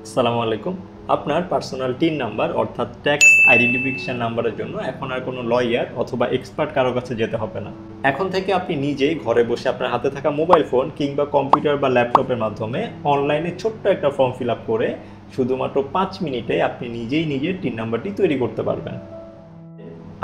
আসসালামু আলাইকুম। আপনার পার্সোনাল টিন নাম্বার অর্থাৎ ট্যাক্স আইডেন্টিফিকেশন নাম্বারের জন্য এখন আর কোনো লয়ার অথবা এক্সপার্ট কারো কাছে যেতে হবে না। এখন থেকে আপনি নিজেই ঘরে বসে আপনার হাতে থাকা মোবাইল ফোন কিংবা কম্পিউটার বা ল্যাপটপের মাধ্যমে অনলাইনে ছোট্ট একটা ফর্ম ফিল আপ করে শুধুমাত্র 5 মিনিটে আপনি নিজেই নিজের টিন নাম্বারটি তৈরি করতে পারবেন।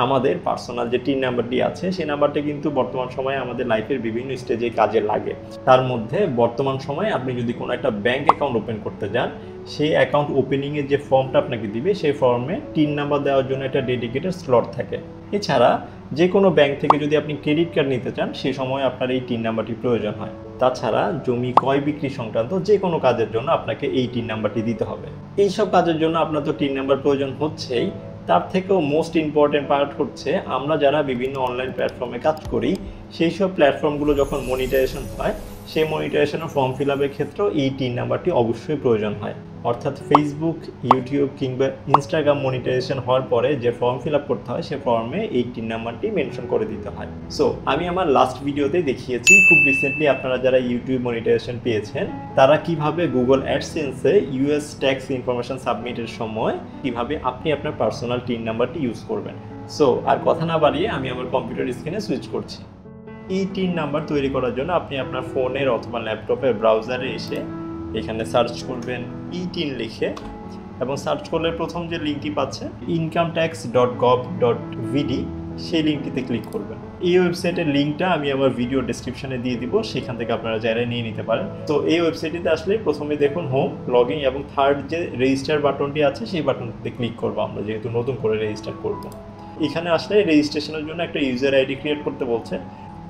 আমাদের পার্সোনাল যে টিন নাম্বারটি আছে সেই নাম্বারটি কিন্তু বর্তমান সময়ে আমাদের লাইফের বিভিন্ন স্টেজে কাজে লাগে। তার মধ্যে বর্তমান সময়ে আপনি যদি কোনো একটা ব্যাংক অ্যাকাউন্ট ওপেন করতে যান, সেই অ্যাকাউন্ট ওপেনিংয়ের যে ফর্মটা আপনাকে দিবে সেই ফর্মে টিন নাম্বার দেওয়ার জন্য একটা ডেডিকেটেড স্লট থাকে। এছাড়া যে কোনো ব্যাংক থেকে যদি আপনি ক্রেডিট কার্ড নিতে চান সেই সময় আপনার এই টিন নাম্বারটি প্রয়োজন হয়। তাছাড়া জমি ক্রয় বিক্রি সংক্রান্ত যে কোনো কাজের জন্য আপনাকে এই টিন নাম্বারটি দিতে হবে। এইসব কাজের জন্য আপনার তো টিন নাম্বার প্রয়োজন হচ্ছেই, তার থেকেও মোস্ট ইম্পর্টেন্ট পার্ট হচ্ছে আমরা যারা বিভিন্ন অনলাইন প্ল্যাটফর্মে কাজ করি সেই সব প্ল্যাটফর্মগুলো যখন মনিটাইজেশন হয় সেই মনিটাইজেশনের ফর্ম ফিল আপের ক্ষেত্রেও এই টিন নাম্বারটি অবশ্যই প্রয়োজন হয়। অর্থাৎ ফেসবুক, ইউটিউব কিংবা ইনস্টাগ্রাম মনিটাইজেশন হওয়ার পরে যে ফর্ম ফিল আপ করতে হয় সে ফর্মে এই টিন নাম্বারটি মেনশন করে দিতে হয়। সো আমি আমার লাস্ট ভিডিওতে দেখিয়েছি খুব রিসেন্টলি আপনারা যারা ইউটিউব মনিটাইজেশন পেয়েছেন তারা কিভাবে গুগল অ্যাডসেন্সে ইউএস ট্যাক্স ইনফরমেশন সাবমিটের সময় কিভাবে আপনি আপনার পার্সোনাল টিন নাম্বারটি ইউজ করবেন। সো আর কথা না বাড়িয়ে আমি আমার কম্পিউটার স্ক্রিনে সুইচ করছি। এই টিন নাম্বার তৈরি করার জন্য আপনি আপনার ফোনের অথবা ল্যাপটপের ব্রাউজারে এসে এখানে সার্চ করবেন টিন লিখে, এবং সার্চ করলে প্রথম যে লিঙ্কটি পাচ্ছে incometax.gov.vd সেই লিঙ্কটিতে ক্লিক করবেন। এই ওয়েবসাইটের লিঙ্কটা আমি আমার ভিডিও ডেসক্রিপশনে দিয়ে দিব, সেখান থেকে আপনারা চাইলে নিয়ে নিতে পারেন। তো এই ওয়েবসাইটটিতে আসলে প্রথমে দেখুন হোম, লগইন এবং থার্ড যে রেজিস্টার বাটনটি আছে সেই বাটনটিতে ক্লিক করবো আমরা, যেহেতু নতুন করে রেজিস্টার করব। এখানে আসলে রেজিস্ট্রেশনের জন্য একটা ইউজার আইডি ক্রিয়েট করতে বলছে।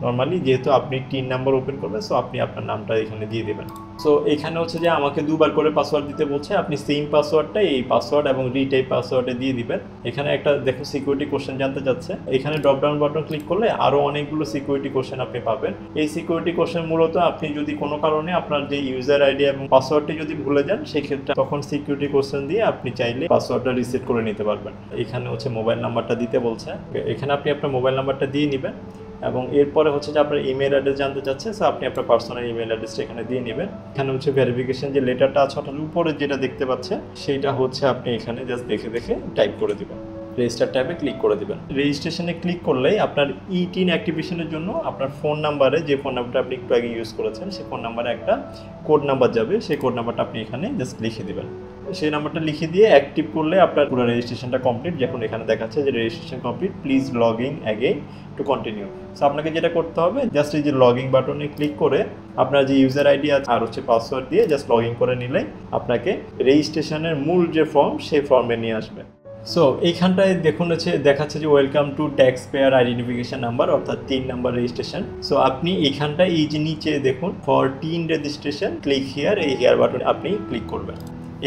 নর্মালি যেহেতু আপনি টিন নাম্বার ওপেন করবেন সো আপনি আপনার নামটা এখানে দিয়ে দেবেন। সো এখানে হচ্ছে যে আমাকে 2বার করে পাসওয়ার্ড দিতে বলছে, আপনি সেম পাসওয়ার্ডটা এই পাসওয়ার্ড এবং রিটাইপ পাসওয়ার্ডে দিয়ে দিবেন। এখানে একটা দেখো সিকিউরিটি কোশ্চেন জানতে চাচ্ছে, এখানে ড্রপ ডাউন বাটন ক্লিক করলে আরও অনেকগুলো সিকিউরিটি কোশ্চেন আপনি পাবেন। এই সিকিউরিটি কোশ্চেন মূলত আপনি যদি কোনো কারণে আপনার যে ইউজার আইডি এবং পাসওয়ার্ডটি যদি ভুলে যান সেক্ষেত্রে তখন সিকিউরিটি কোশ্চেন দিয়ে আপনি চাইলে পাসওয়ার্ডটা রিসেট করে নিতে পারবেন। এখানে হচ্ছে মোবাইল নাম্বারটা দিতে বলছে, এখানে আপনি আপনার মোবাইল নাম্বারটা দিয়ে নেবেন এবং এরপরে হচ্ছে যে আপনার ইমেল অ্যাড্রেস জানতে চাচ্ছে, সো আপনি আপনার পার্সোনাল ইমেল অ্যাড্রেসটা এখানে দিয়ে নেবেন। এখানে হচ্ছে ভেরিফিকেশন যে লেটারটা আছে ওটার উপরে যেটা দেখতে পাচ্ছে সেইটা হচ্ছে আপনি এখানে জাস্ট দেখে দেখে টাইপ করে দেবেন। রেজিস্টার ট্যাবে ক্লিক করে দেবেন। রেজিস্ট্রেশনে ক্লিক করলেই আপনার টিন অ্যাক্টিভেশনের জন্য আপনার ফোন নাম্বারে যে ফোন নাম্বারটা আপনি একটু আগে ইউজ করেছেন সেই ফোন নাম্বারে একটা কোড নাম্বার যাবে, সেই কোড নাম্বারটা আপনি এখানে জাস্ট লিখে দেবেন। সেই নাম্বারটা লিখে দিয়ে অ্যাক্টিভ করলে আপনার পুরো রেজিস্ট্রেশনটা কমপ্লিট। যখন এখানে দেখাচ্ছে যে registration complete, please log in again to continue. So আপনাকে যেটা করতে হবে জাস্ট এই যে লগ ইন বাটনে ক্লিক করে আপনার যে ইউজার আইডি আছে আর হচ্ছে পাসওয়ার্ড দিয়ে জাস্ট লগ ইন করে নিলেই আপনাকে রেজিস্ট্রেশনের মূল যে ফর্ম সেই ফর্মে নিয়ে আসবে। সো এইখানটায় দেখুন হচ্ছে দেখাচ্ছে যে welcome to tax payer identification number অর্থাৎ টিন নাম্বার রেজিস্ট্রেশন। সো আপনি এইখানটায় এই যে নিচে দেখুন for tin registration click here, এই হিয়ার বাটনে আপনি ক্লিক করবেন।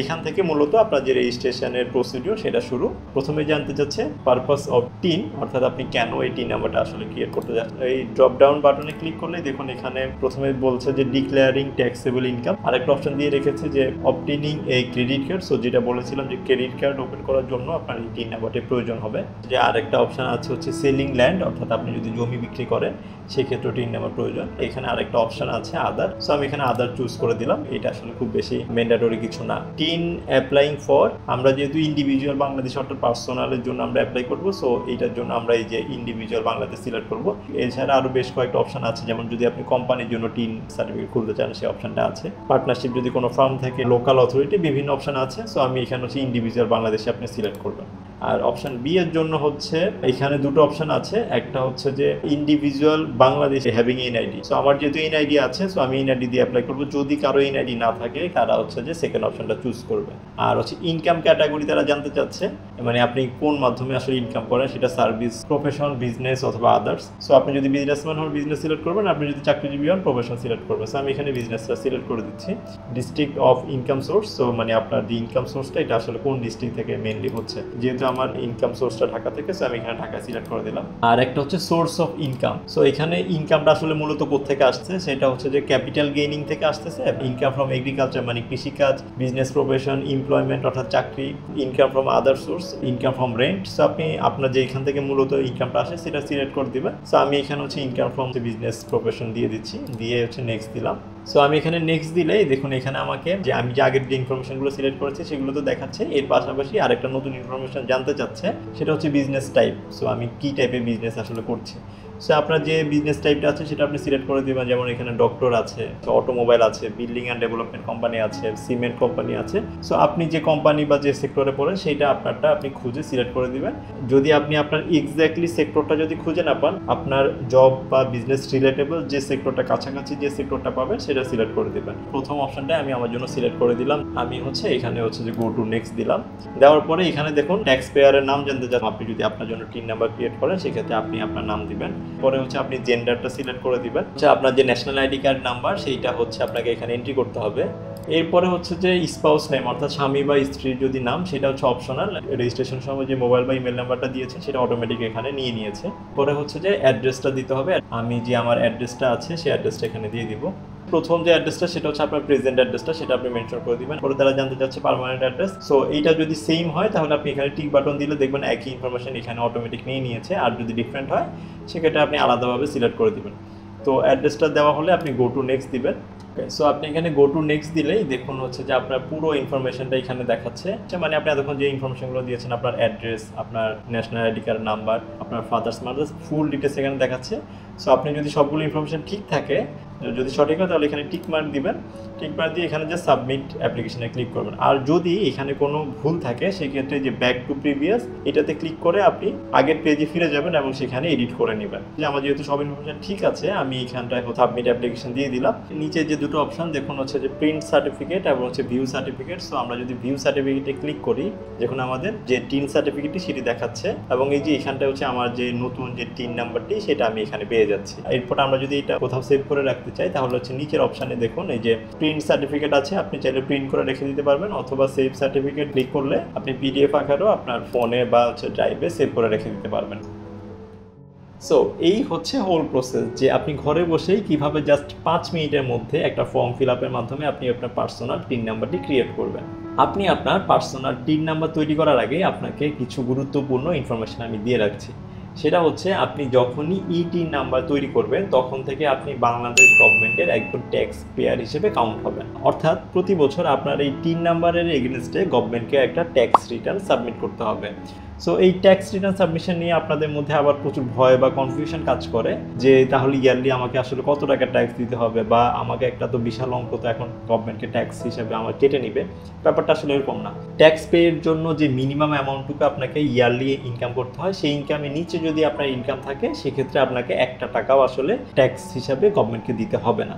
এখান থেকে মূলত আপনার যে রেজিস্ট্রেশনের প্রসিডিওর সেটা শুরু। প্রথমে জানতে চাচ্ছে পারপাস অফ টিন, অর্থাৎ আপনি কেন এই টিন নাম্বারটা আসলে ক্রিয়েট করতে যাচ্ছেন। এই ড্রপ ডাউন বাটনে ক্লিক করলে দেখুন এখানে প্রথমে বলছে যে ডিক্লেয়ারিং ট্যাক্সেবল ইনকাম, আরেকটা অপশন দিয়ে রেখেছে যে অবটেনিং এই ক্রেডিট কার্ড। সো যেটা বলেছিলাম যে ক্রেডিট কার্ড ওপেন করার জন্য আপনার এই টিন নাম্বারটি প্রয়োজন হবে। যে আরেকটা অপশন আছে হচ্ছে সেলিং ল্যান্ড, অর্থাৎ আপনি যদি জমি বিক্রি করেন সেক্ষেত্রে টিন নাম্বার প্রয়োজন। এখানে আরেকটা অপশন আছে আদার, সো আমি এখানে আদার চুজ করে দিলাম। এটা আসলে খুব বেশি ম্যান্ডেটরি কিছু না। টিন অ্যাপ্লাইং ফর, আমরা যেহেতু ইন্ডিভিজুয়াল বাংলাদেশ অর্থাৎ পার্সোনালের জন্য আমরা অ্যাপ্লাই করবো, সো এইটার জন্য আমরা এই যে ইন্ডিভিজুয়াল বাংলাদেশ সিলেক্ট করবো। এছাড়া আরও বেশ কয়েকটা অপশন আছে, যেমন যদি আপনি কোম্পানির জন্য টিন সার্টিফিকেট খুলতে চান সেই অপশনটা আছে। পার্টনারশিপ যদি কোনো ফার্ম থেকে, লোকাল অথরিটি, বিভিন্ন অপশন আছে। সো আমি এখানে হচ্ছে ইন্ডিভিজুয়াল বাংলাদেশে আপনি সিলেক্ট করবেন। আর অপশন বি এর জন্য হচ্ছে এখানে দুটো অপশন আছে, একটা হচ্ছে যে individual Bangladesh having NID. So আমার যেহেতু এনআইডি আছে সো আমি এনআইডি দিয়ে অ্যাপ্লাই করবো। যদি কারো এনআইডি না থাকে তারা হচ্ছে যে সেকেন্ড অপশনটা চুজ করবে। আর হচ্ছে ইনকাম ক্যাটাগরি তারা জানতে চাচ্ছে, মানে আপনি কোন মাধ্যমে আসলে ইনকাম করেন, সেটা সার্ভিস, প্রফেশন, বিজনেস অথবা আদার্স। সো আপনি যদি বিজনেসম্যান হন বিজনেস সিলেক্ট করবেন, আপনি যদি চাকরিজীবী হন প্রফেশন সিলেক্ট করবেন। সো আমি এখানে বিজনেসটা সিলেক্ট করে দিচ্ছি। District of income source, so মানে আপনার যে ইনকাম সোর্সটা এটা আসলে কোন ডিস্ট্রিক্ট থেকে মেইনলি হচ্ছে, যেহেতু আমার ইনকাম সোর্সটা ঢাকা থেকে সো আমি এখানে ঢাকা সিলেক্ট করে দিলাম। আর একটা হচ্ছে সোর্স অফ ইনকাম। সো এখানে ইনকামটা আসলে মূলত কোত্থেকে আসছে, সেটা হচ্ছে যে ক্যাপিটাল গেইনিং থেকে আসতেছে। ইনকাম ফ্রম এগ্রিকালচার মানে কৃষিকাজ, বিজনেস, প্রফেশন, এমপ্লয়মেন্ট অর্থাৎ চাকরি, income from other source, income from rent. So আপনি আপনার যে এখান থেকে মূলত ইনকামটা আসে সেটা সিলেক্ট করে দিবেন। সো আমি এখানে হচ্ছে ইনকাম ফ্রম বিজনেস প্রফেশন দিয়ে দিচ্ছি, দিয়ে হচ্ছে নেক্সট দিলাম। সো আমি এখানে নেক্সট দিলেই দেখুন এখানে আমাকে যে আমি যে আগের যে ইনফরমেশনগুলো সিলেক্ট করেছি সেগুলো তো দেখাচ্ছে, এর পাশাপাশি আরেকটা নতুন ইনফরমেশন জানতে চাচ্ছে, সেটা হচ্ছে বিজনেস টাইপ। সো আমি কী টাইপের বিজনেস আসলে করছি। সো আপনার যে বিজনেস টাইপটা আছে সেটা আপনি সিলেক্ট করে দেবেন। যেমন এখানে ডক্টর আছে, অটোমোবাইল আছে, বিল্ডিং অ্যান্ড ডেভেলপমেন্ট কোম্পানি আছে, সিমেন্ট কোম্পানি আছে। সো আপনি যে কোম্পানি বা যে সেক্টরে পড়েন সেইটা আপনারটা আপনি খুঁজে সিলেক্ট করে দিবেন। যদি আপনি আপনার এক্স্যাক্টলি সেক্টরটা যদি খুঁজে না পান, আপনার জব বা বিজনেস রিলেটেবল যে সেক্টরটা কাছাকাছি যে সেক্টরটা পাবেন সেটা সিলেক্ট করে দিবেন। প্রথম অপশনটা আমি আমার জন্য সিলেক্ট করে দিলাম। আমি এখানে যে গো টু নেক্সট দিলাম। দেওয়ার পরে এখানে দেখুন ট্যাক্স পেয়ারের নাম জানতে চান। আপনি যদি আপনার জন্য টিন নাম্বার ক্রিয়েট করেন সেক্ষেত্রে আপনি আপনার নাম দিবেন। পরে আপনি জেন্ডারটা সিলেক্ট করে দিবেন। আপনার যে ন্যাশনাল আইডি কার্ড নাম্বার সেইটা আপনাকে এখানে এন্ট্রি করতে হবে। এরপরে যে স্পাউস নেম অর্থাৎ স্বামী বা স্ত্রীর যদি নাম সেটা অপশনাল। রেজিস্ট্রেশন সময় যে মোবাইল বা ইমেল নাম্বারটা দিয়েছেন সেটা অটোমেটিক এখানে নিয়েছে। পরে যে অ্যাড্রেসটা দিতে হবে। আমি যে আমার অ্যাড্রেসটা আছে সেই অ্যাড্রেসটা এখানে দিয়ে দিব। প্রথম যে অ্যাড্রেসটা সেটা আপনার প্রেজেন্ট অ্যাড্রেসটা, সেটা আপনি মেনশন করে দিবেন। পরে তারা জানতে চাচ্ছে পার্মানেন্ট অ্যাড্রেস। সো এইটা যদি সেম হয় তাহলে আপনি এখানে টিক বাটন দিলে দেখবেন একই ইনফরমেশন এখানে অটোমেটিক নিয়েছে। আর যদি ডিফারেন্ট হয় সেক্ষেত্রে আপনি আলাদাভাবে সিলেক্ট করে দিবেন। তো অ্যাড্রেসটা দেওয়া হলে আপনি গো টু নেক্সট দিবেন। সো আপনি এখানে গো টু নেক্সট দিলেই দেখুন যে আপনার পুরো ইনফরমেশনটা এখানে দেখাচ্ছে। মানে আপনি এতক্ষণ যে ইনফরমেশনগুলো দিয়েছেন, আপনার অ্যাড্রেস, আপনার ন্যাশনাল আইডি কার্ড নাম্বার, আপনার ফাদার্স মাদার্স ফুল ডিটেলস এখানে দেখাচ্ছে। সো আপনি যদি সবগুলো ইনফরমেশন ঠিক থাকে, যদি সঠিক হয় তাহলে এখানে টিক মার্ক দিবেন। টিক মার্ক দিয়ে এখানে যে সাবমিট অ্যাপ্লিকেশনে ক্লিক করবেন। আর যদি এখানে কোনো ভুল থাকে সেক্ষেত্রে যে ব্যাক টু প্রিভিয়াস এটাতে ক্লিক করে আপনি আগের পেজে ফিরে যাবেন এবং সেখানে এডিট করে নেবেন। যে আমার যেহেতু সব ইনফরমেশন ঠিক আছে, আমি এখানটায় সাবমিট অ্যাপ্লিকেশন দিয়ে দিলাম। নিচে যে দুটো অপশন দেখুন যে প্রিন্ট সার্টিফিকেট এবং ভিউ সার্টিফিকেট। সো আমরা যদি ভিউ সার্টিফিকেটে ক্লিক করি, দেখুন আমাদের যে টিন সার্টিফিকেটটি সেটি দেখাচ্ছে এবং এই যে এখানটা আমার যে নতুন যে টিন নাম্বারটি সেটা আমি এখানে পেয়ে যাচ্ছি। এরপর আমরা যদি এটা কোথাও সেভ করে রাখতে চাই তাহলে নিচের অপশানে দেখুন এই যে প্রিন্ট সার্টিফিকেট আছে, আপনি চাইলে প্রিন্ট করে রেখে দিতে পারবেন, অথবা সেভ সার্টিফিকেট ক্লিক করলে আপনি পিডিএফ আকারেও আপনার ফোনে বা ড্রাইভে সেভ করে রেখে দিতে পারবেন। সো এই হোল প্রসেস যে আপনি ঘরে বসেই কিভাবে জাস্ট 5 মিনিটের মধ্যে একটা ফর্ম ফিল আপের মাধ্যমে আপনি আপনার পার্সোনাল টিন নাম্বারটি ক্রিয়েট করবেন। আপনি আপনার পার্সোনাল টিন নাম্বার তৈরি করার আগে আপনাকে কিছু গুরুত্বপূর্ণ ইনফরমেশন আমি দিয়ে রাখছি। সেটা আপনি যখনই টিন নাম্বার তৈরি করবেন তখন থেকে আপনি বাংলাদেশ গভর্নমেন্টের একজন ট্যাক্স পেয়ার হিসেবে কাউন্ট হবেন। অর্থাৎ প্রতি বছর আপনার এই টিন নাম্বারের এগেনস্টে গভর্নমেন্টকে একটা ট্যাক্স রিটার্ন সাবমিট করতে হবে। সো এই ট্যাক্স রিটার্ন সাবমিশন নিয়ে আপনাদের মধ্যে আবার প্রচুর ভয় বা কনফিউশন কাজ করে যে তাহলে ইয়ারলি আমাকে আসলে কত টাকা ট্যাক্স দিতে হবে, বা আমাকে একটা তো বিশাল অঙ্ক তো এখন গভর্নমেন্টকে ট্যাক্স হিসেবে আমার কেটে নিবে। ব্যাপারটা আসলে এরকম না। ট্যাক্স পেয়ের জন্য যে মিনিমাম অ্যামাউন্টটুকু আপনাকে ইয়ারলি ইনকাম করতে হয়, সেই ইনকামের নিচে যদি আপনার ইনকাম থাকে সেক্ষেত্রে আপনাকে একটা টাকাও আসলে ট্যাক্স হিসাবে গভর্নমেন্টকে দিতে হবে না।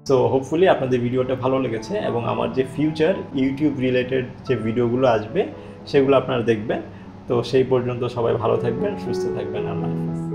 সো হোপফুলি আপনাদের ভিডিওটা ভালো লেগেছে এবং আমার যে ফিউচার ইউটিউব রিলেটেড যে ভিডিওগুলো আসবে সেগুলো আপনারা দেখবেন। তো সেই পর্যন্ত সবাই ভালো থাকবেন, সুস্থ থাকবেন। আল্লাহ হাফেজ।